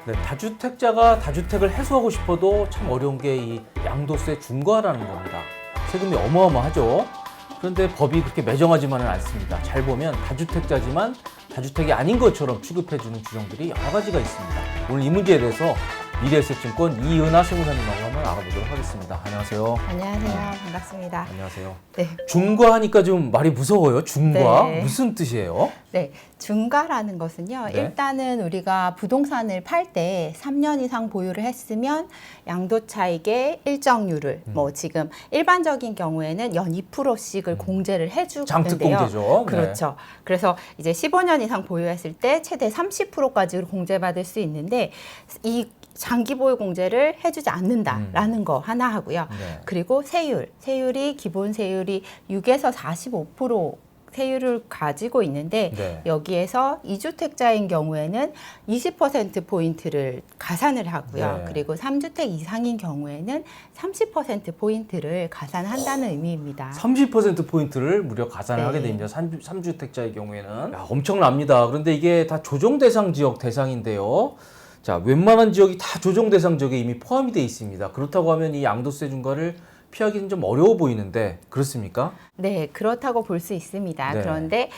네, 다주택자가 다주택을 해소하고 싶어도 참 어려운 게 이 양도세 중과라는 겁니다. 세금이 어마어마하죠. 그런데 법이 그렇게 매정하지만은 않습니다. 잘 보면 다주택자지만 다주택이 아닌 것처럼 취급해주는 규정들이 여러 가지가 있습니다. 오늘 이 문제에 대해서 미래에셋증권 이은하 세무사님하고 한번 알아보도록 하겠습니다. 안녕하세요. 안녕하세요. 반갑습니다. 안녕하세요. 네. 중과하니까 좀 말이 무서워요. 중과? 네. 무슨 뜻이에요? 네. 중과라는 것은요. 네. 일단은 우리가 부동산을 팔 때 3년 이상 보유를 했으면 양도차익의 일정률을 뭐 지금 일반적인 경우에는 연 2%씩을 공제를 해주는데요. 장특공제죠. 그렇죠. 그래서 이제 15년 이상 보유했을 때 최대 30%까지 공제받을 수 있는데 이 장기 보유 공제를 해주지 않는다라는 거 하나 하고요. 네. 그리고 세율이 기본 세율이 6에서 45% 세율을 가지고 있는데 네. 여기에서 2주택자인 경우에는 20%포인트를 가산을 하고요. 네. 그리고 3주택 이상인 경우에는 30%포인트를 가산한다는 의미입니다. 30%포인트를 무려 가산을 네. 하게 됩니다. 3주택자의 경우에는. 야, 엄청납니다. 그런데 이게 다 조정 대상 지역 대상인데요. 자, 웬만한 지역이 다 조정 대상 지역에 이미 포함이 되어 있습니다. 그렇다고 하면 이 양도세 중과를 피하기는 좀 어려워 보이는데 그렇습니까? 네, 그렇다고 볼 수 있습니다. 네. 그런데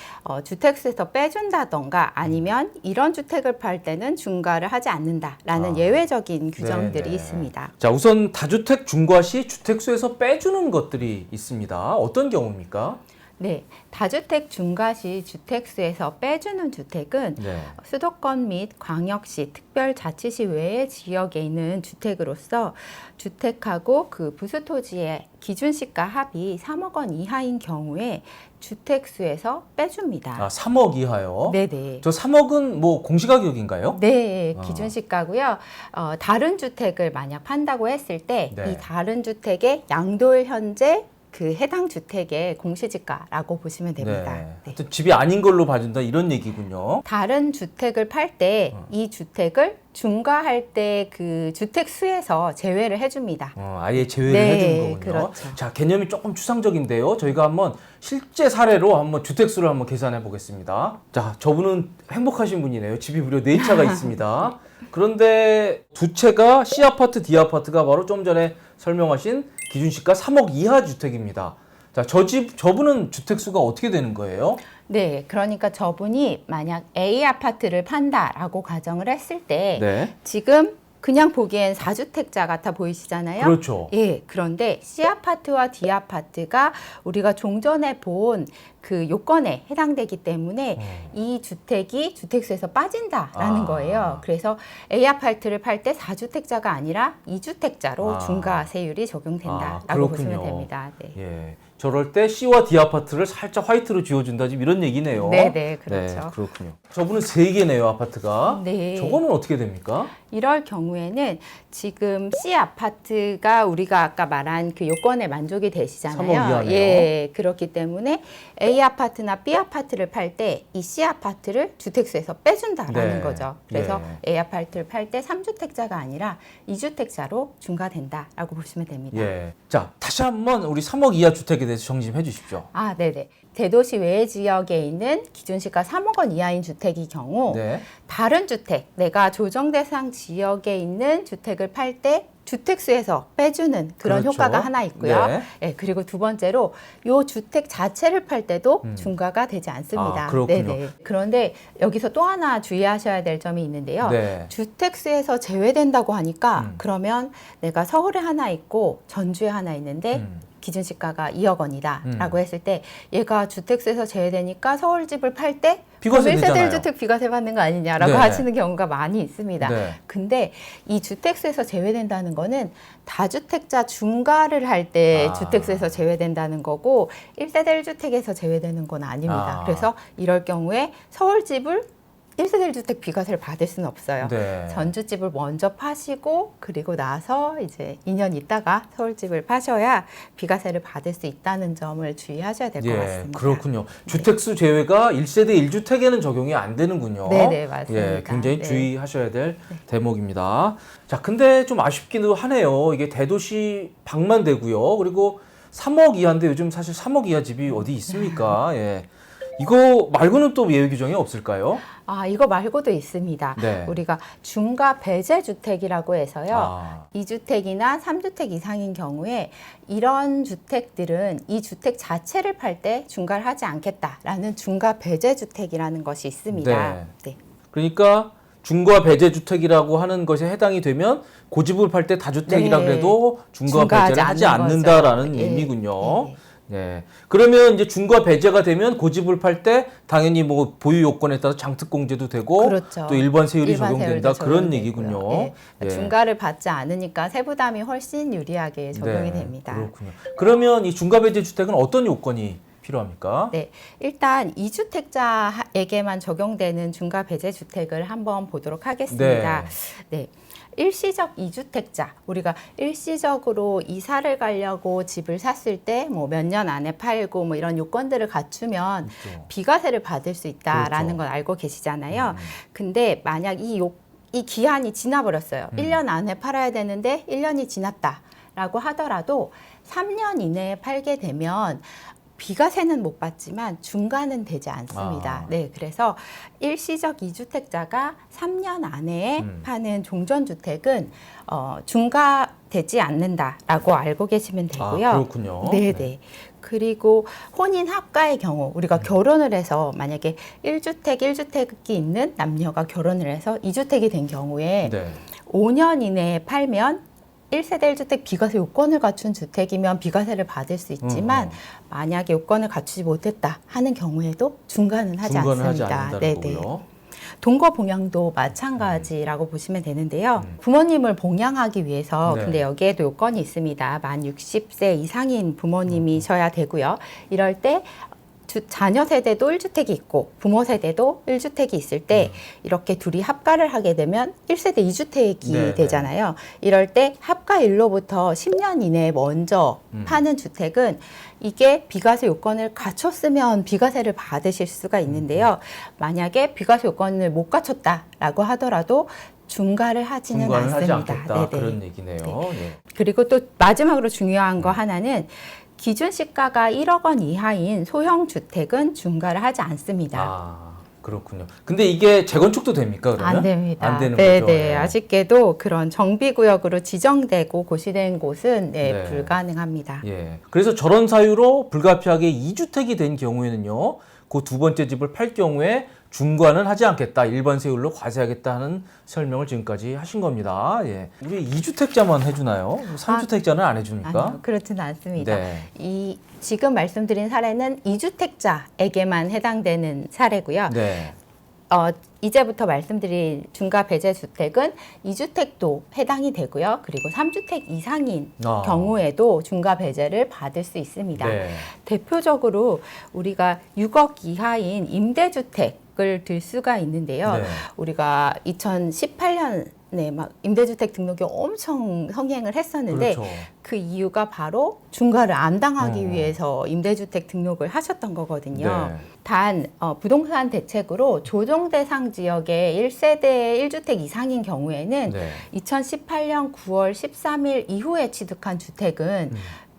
주택수에서 빼준다던가 아니면 이런 주택을 팔 때는 중과를 하지 않는다라는 예외적인 규정들이 네네. 있습니다. 자, 우선 다주택 중과 시 주택수에서 빼주는 것들이 있습니다. 어떤 경우입니까? 네, 다주택 중과 시 주택수에서 빼주는 주택은 네. 수도권 및 광역시, 특별자치시 외의 지역에 있는 주택으로서 주택하고 그 부수토지의 기준시가 합이 3억 원 이하인 경우에 주택수에서 빼줍니다. 아, 3억 이하요? 네네. 저 3억은 뭐 공시가격인가요? 네, 아. 기준시가고요. 다른 주택을 만약 판다고 했을 때 이 네. 다른 주택의 양도일 현재 그 해당 주택의 공시지가라고 보시면 됩니다. 네. 하여튼 집이 아닌 걸로 봐준다 이런 얘기군요. 다른 주택을 팔 때 이 주택을 중과할 때 그 주택 수에서 제외를 해줍니다. 아예 제외를 네, 해주는 거군요. 그렇죠. 자, 개념이 조금 추상적인데요. 저희가 한번 실제 사례로 한번 주택수를 한번 계산해 보겠습니다. 자, 저분은 행복하신 분이네요. 집이 무려 4채가 있습니다. 그런데 두 채가 C아파트, D아파트가 바로 좀 전에 설명하신 기준시가 3억 이하 주택입니다. 자, 저분은 주택수가 어떻게 되는 거예요? 네, 그러니까 저분이 만약 A 아파트를 판다라고 가정을 했을 때 네. 지금 그냥 보기엔 4주택자 같아 보이시잖아요. 그렇죠. 예, 그런데 C아파트와 D아파트가 우리가 종전에 본 그 요건에 해당되기 때문에 이 주택이 주택수에서 빠진다라는 아. 거예요. 그래서 A 아파트를 팔 때 4주택자가 아니라 2주택자로 아. 중과세율이 적용된다라고 그렇군요. 보시면 됩니다. 네. 예. 저럴 때 C와 D 아파트를 살짝 화이트로 지워준다 지금 이런 얘기네요. 네, 그렇죠. 네, 그렇군요. 저분은 3개네요, 아파트가. 네. 저거는 어떻게 됩니까? 이럴 경우에는 지금 C 아파트가 우리가 아까 말한 그 요건에 만족이 3억 되시잖아요. 이하네요. 예, 그렇기 때문에 A 아파트나 B 아파트를 팔 때 이 C 아파트를 주택수에서 빼준다라는 네. 거죠. 그래서 예. A 아파트를 팔 때 3주택자가 아니라 2주택자로 중과된다라고 보시면 됩니다. 예. 자, 다시 한번 우리 3억 이하 주택에 대해서 정리 좀 해주십시오. 아, 네네. 대도시 외 지역에 있는 기준시가 3억 원 이하인 주택의 경우 네. 다른 주택, 내가 조정 대상 지역에 있는 주택을 팔 때 주택수에서 빼주는 그런 그렇죠. 효과가 하나 있고요. 네. 예, 그리고 두 번째로 요 주택 자체를 팔 때도 중과가 되지 않습니다. 아, 그렇군요. 네네. 그런데 여기서 또 하나 주의하셔야 될 점이 있는데요. 네. 주택수에서 제외된다고 하니까 그러면 내가 서울에 하나 있고 전주에 하나 있는데 기준시가가 2억 원이다라고 했을 때 얘가 주택수에서 제외되니까 서울 집을 팔 때 비과세 1세대 되잖아요. 1주택 비과세 받는 거 아니냐라고 네네. 하시는 경우가 많이 있습니다. 네. 근데 이 주택수에서 제외된다는 거는 다주택자 중과를 할 때 아. 주택수에서 제외된다는 거고 1세대 1주택에서 제외되는 건 아닙니다. 아. 그래서 이럴 경우에 서울 집을 1세대 1주택 비과세를 받을 수는 없어요. 네. 전주집을 먼저 파시고 그리고 나서 이제 2년 있다가 서울집을 파셔야 비과세를 받을 수 있다는 점을 주의하셔야 될 것 예, 같습니다. 그렇군요. 주택수 제외가 1세대 1주택에는 적용이 안 되는군요. 네네, 맞습니다. 예, 굉장히 네. 주의하셔야 될 대목입니다. 자, 근데 좀 아쉽기도 하네요. 이게 대도시 방만 되고요. 그리고 3억 이하인데 요즘 사실 3억 이하 집이 어디 있습니까? 예. 이거 말고는 또 예외 규정이 없을까요? 이거 말고도 있습니다. 네. 우리가 중과 배제 주택이라고 해서요. 아. 2주택이나 3주택 이상인 경우에 이런 주택들은 이 주택 자체를 팔 때 중과를 하지 않겠다라는 중과 배제 주택이라는 것이 있습니다. 네. 네. 그러니까 중과 배제 주택이라고 하는 것에 해당이 되면 고집을 팔 때 다주택이라 네. 그래도 중과 중과하지 배제를 하지 않는 않는다라는 거죠. 의미군요. 네. 네. 그러면 이제 중과 배제가 되면 고집을 팔 때 당연히 뭐 보유 요건에 따라서 장특공제도 되고 그렇죠. 또 일반 세율이 일반 적용된다 세율도 그런 적용되고요. 얘기군요. 네. 예. 중과를 받지 않으니까 세부담이 훨씬 유리하게 적용이 네, 됩니다. 그렇군요. 그러면 이 중과 배제 주택은 어떤 요건이 필요합니까? 네, 일단 2주택자에게만 적용되는 중과 배제 주택을 한번 보도록 하겠습니다. 네. 일시적 2주택자, 우리가 일시적으로 이사를 가려고 집을 샀을 때 뭐 몇 년 안에 팔고 뭐 이런 요건들을 갖추면 그렇죠. 비과세를 받을 수 있다라는 그렇죠. 걸 알고 계시잖아요. 근데 만약 이 기한이 지나버렸어요. 1년 안에 팔아야 되는데 1년이 지났다라고 하더라도 3년 이내에 팔게 되면 비과세는 못 받지만 중과는 되지 않습니다. 네, 그래서 일시적 2주택자가 3년 안에 파는 종전주택은 중과되지 않는다라고 알고 계시면 되고요. 그렇군요. 네. 그리고 혼인 합가의 경우 우리가 결혼을 해서 만약에 1주택이 있는 남녀가 결혼을 해서 2주택이 된 경우에 네. 5년 이내에 팔면 1세대 1주택 비과세 요건을 갖춘 주택이면 비과세를 받을 수 있지만 만약에 요건을 갖추지 못했다 하는 경우에도 중과는 하지 중과는 하지 않습니다. 않는다는 거고요. 동거 봉양도 마찬가지라고 보시면 되는데요. 부모님을 봉양하기 위해서 네. 근데 여기에도 요건이 있습니다. 만 60세 이상인 부모님이셔야 되고요. 이럴 때 자녀 세대도 1주택이 있고 부모 세대도 1주택이 있을 때 이렇게 둘이 합가를 하게 되면 1세대 2주택이 네, 되잖아요. 이럴 때 합가일로부터 10년 이내에 먼저 파는 주택은 이게 비과세 요건을 갖췄으면 비과세를 받으실 수가 있는데요. 만약에 비과세 요건을 못 갖췄다라고 하더라도 중과를 하지는 중과는 하지 않습니다. 않겠다 네네. 그런 얘기네요. 예. 그리고 또 마지막으로 중요한 거 하나는 기준 시가가 1억 원 이하인 소형 주택은 중과를 하지 않습니다. 그렇군요. 근데 이게 재건축도 됩니까, 그러면? 안 됩니다. 안 되는 네, 거죠. 네. 예. 아쉽게도 그런 정비구역으로 지정되고 고시된 곳은 네. 불가능합니다. 예. 그래서 저런 사유로 불가피하게 2주택이 된 경우에는요, 그 두 번째 집을 팔 경우에 중과는 하지 않겠다, 일반 세율로 과세하겠다 하는 설명을 지금까지 하신 겁니다. 예. 우리 2주택자만 해주나요? 3주택자는 안 해줍니까? 아니요, 그렇지는 않습니다. 네. 지금 말씀드린 사례는 2주택자에게만 해당되는 사례고요. 네. 이제부터 말씀드린 중과 배제 주택은 2주택도 해당이 되고요. 그리고 3주택 이상인 경우에도 중과 배제를 받을 수 있습니다. 네. 대표적으로 우리가 6억 이하인 임대주택을 들 수가 있는데요. 네. 우리가 2018년에 막 임대주택 등록이 엄청 성행을 했었는데 그렇죠. 그 이유가 바로 중과를 안 당하기 위해서 임대주택 등록을 하셨던 거거든요. 네. 단 부동산 대책으로 조정 대상 지역의 1세대 1주택 이상인 경우에는 네. 2018년 9월 13일 이후에 취득한 주택은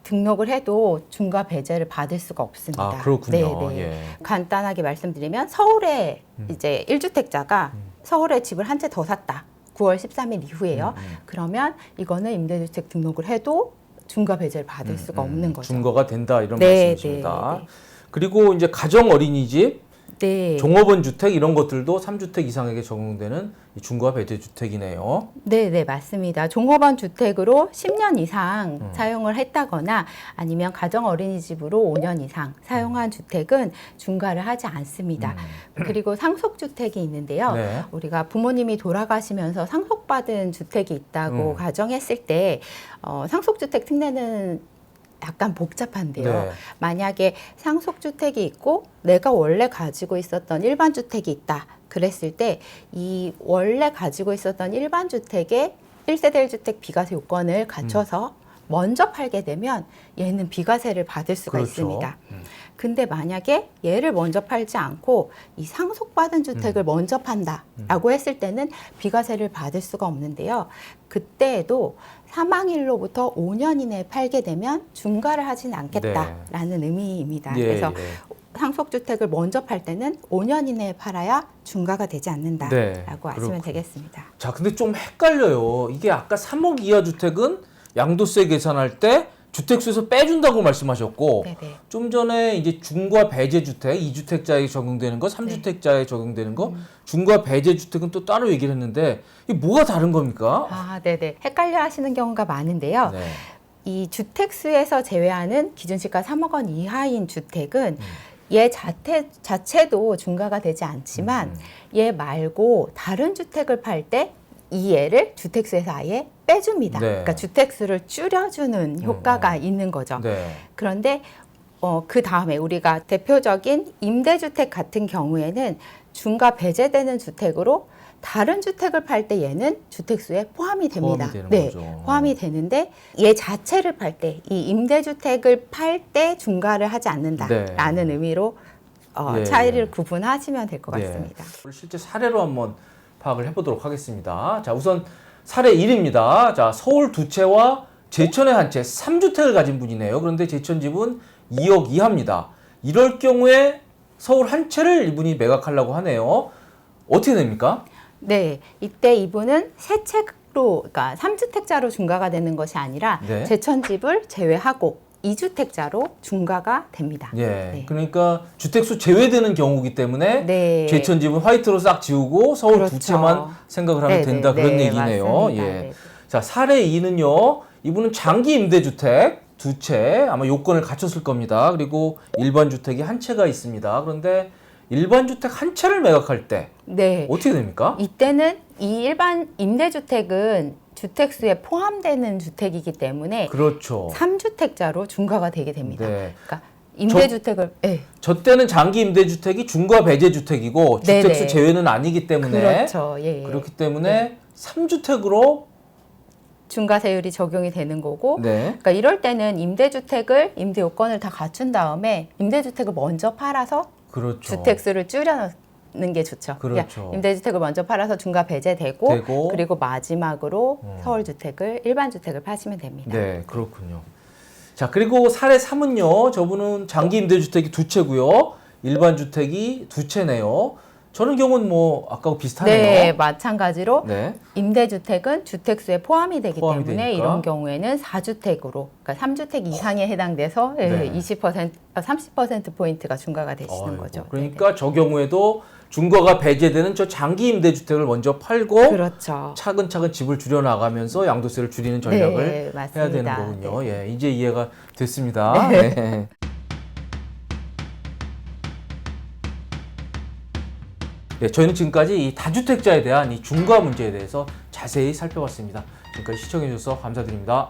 등록을 해도 중과 배제를 받을 수가 없습니다. 그렇군요. 네네. 예. 간단하게 말씀드리면 서울에 이제 1주택자가 서울에 집을 한 채 더 샀다. 9월 13일 이후에요. 그러면 이거는 임대주택 등록을 해도 중과 배제를 받을 수가 없는 거죠. 중과가 된다 이런 네, 말씀이십니다. 네. 그리고 이제 가정 어린이집, 네. 종업원 주택 이런 것들도 3주택 이상에게 적용되는 이 중과 배제 주택이네요. 네, 맞습니다. 종업원 주택으로 10년 이상 사용을 했다거나 아니면 가정 어린이집으로 5년 이상 사용한 주택은 중과를 하지 않습니다. 그리고 상속주택이 있는데요. 네. 우리가 부모님이 돌아가시면서 상속받은 주택이 있다고 가정했을 때 상속주택 특례는 약간 복잡한데요. 네. 만약에 상속주택이 있고 내가 원래 가지고 있었던 일반 주택이 있다. 그랬을 때 이 원래 가지고 있었던 일반 주택의 1세대 1주택 비과세 요건을 갖춰서 먼저 팔게 되면 얘는 비과세를 받을 수가 그렇죠. 있습니다. 근데 만약에 얘를 먼저 팔지 않고 이 상속받은 주택을 먼저 판다라고 했을 때는 비과세를 받을 수가 없는데요. 그때에도 사망일로부터 5년 이내에 팔게 되면 중과를 하진 않겠다라는 의미입니다. 예, 그래서 예. 상속주택을 먼저 팔 때는 5년 이내에 팔아야 중과가 되지 않는다라고 네, 아시면 그렇군요. 되겠습니다. 자, 근데 좀 헷갈려요. 이게 아까 3억 이하 주택은 양도세 계산할 때 주택수에서 빼준다고 말씀하셨고, 네네. 좀 전에 이제 중과 배제 주택, 2주택자에 적용되는 거, 3주택자에 적용되는 거, 중과 배제 주택은 또 따로 얘기를 했는데 이게 뭐가 다른 겁니까? 아, 네네. 헷갈려 하시는 경우가 많은데요. 네. 이 주택수에서 제외하는 기준시가 3억 원 이하인 주택은 얘 자체도 중과가 되지 않지만 얘 말고 다른 주택을 팔 때 이 얘를 주택수에서 아예 빼줍니다. 네. 그러니까 주택수를 줄여주는 효과가 있는 거죠. 네. 그런데 그 다음에 우리가 대표적인 임대주택 같은 경우에는 중과 배제되는 주택으로 다른 주택을 팔 때 얘는 주택수에 포함이 됩니다. 포함이 되는 네, 거죠. 포함이 되는데 얘 자체를 팔 때 이 임대주택을 팔 때 중과를 하지 않는다라는 네. 의미로 예, 차이를 예. 구분하시면 될 것 네. 같습니다. 실제 사례로 한번 파악을 해보도록 하겠습니다. 자, 우선 사례 1입니다. 자, 서울 두 채와 제천의 한 채, 3주택을 가진 분이네요. 그런데 제천 집은 2억 이하입니다. 이럴 경우에 서울 한 채를 이분이 매각하려고 하네요. 어떻게 됩니까? 네, 이때 이분은 세 채로, 그러니까 3주택자로 중과가 되는 것이 아니라 네. 제천집을 제외하고 2주택자로 중과가 됩니다. 예. 네. 그러니까 주택수 제외되는 경우이기 때문에 네. 제천 집은 화이트로 싹 지우고 서울 그렇죠. 두 채만 생각을 하면 네, 된다 네, 그런 네, 얘기네요. 맞습니다. 예. 네. 자, 사례 2는요. 이분은 장기 임대주택 두 채 아마 요건을 갖췄을 겁니다. 그리고 일반 주택이 한 채가 있습니다. 그런데 일반 주택 한 채를 매각할 때 네. 어떻게 됩니까? 이때는 이 일반 임대주택은 주택수에 포함되는 주택이기 때문에 그렇죠. 3주택자로 중과가 되게 됩니다. 네. 그러니까 임대주택을 네. 저 때는 장기 임대주택이 중과 배제 주택이고 주택수 네네. 제외는 아니기 때문에 그렇죠. 예. 그렇기 때문에 3주택으로 중과세율이 적용이 되는 거고 네. 그러니까 이럴 때는 임대주택을 임대 요건을 다 갖춘 다음에 임대주택을 먼저 팔아서 그렇죠. 주택수를 줄여놓는 게 좋죠. 그렇죠. 그러니까 임대주택을 먼저 팔아서 중과 배제되고 되고. 그리고 마지막으로 서울주택을 일반 주택을 파시면 됩니다. 네, 그렇군요. 자, 그리고 사례 3은요. 저분은 장기 임대주택이 두 채고요. 일반 주택이 두 채네요. 저런 경우는 뭐 아까하고 비슷하네요. 네, 마찬가지로 네. 임대주택은 주택수에 포함이 되기 포함이 때문에 되니까. 이런 경우에는 4주택으로 그러니까 3주택 이상에 해당돼서 네. 30%포인트가 중과가 되시는 아이고, 거죠. 그러니까 저 경우에도 중과가 배제되는 저 장기 임대주택을 먼저 팔고 네. 그렇죠. 차근차근 집을 줄여나가면서 양도세를 줄이는 전략을 네, 해야 맞습니다. 되는 거군요. 네. 예, 이제 이해가 됐습니다. 네. 네, 저희는 지금까지 이 다주택자에 대한 이 중과 문제에 대해서 자세히 살펴봤습니다. 지금까지 시청해 주셔서 감사드립니다.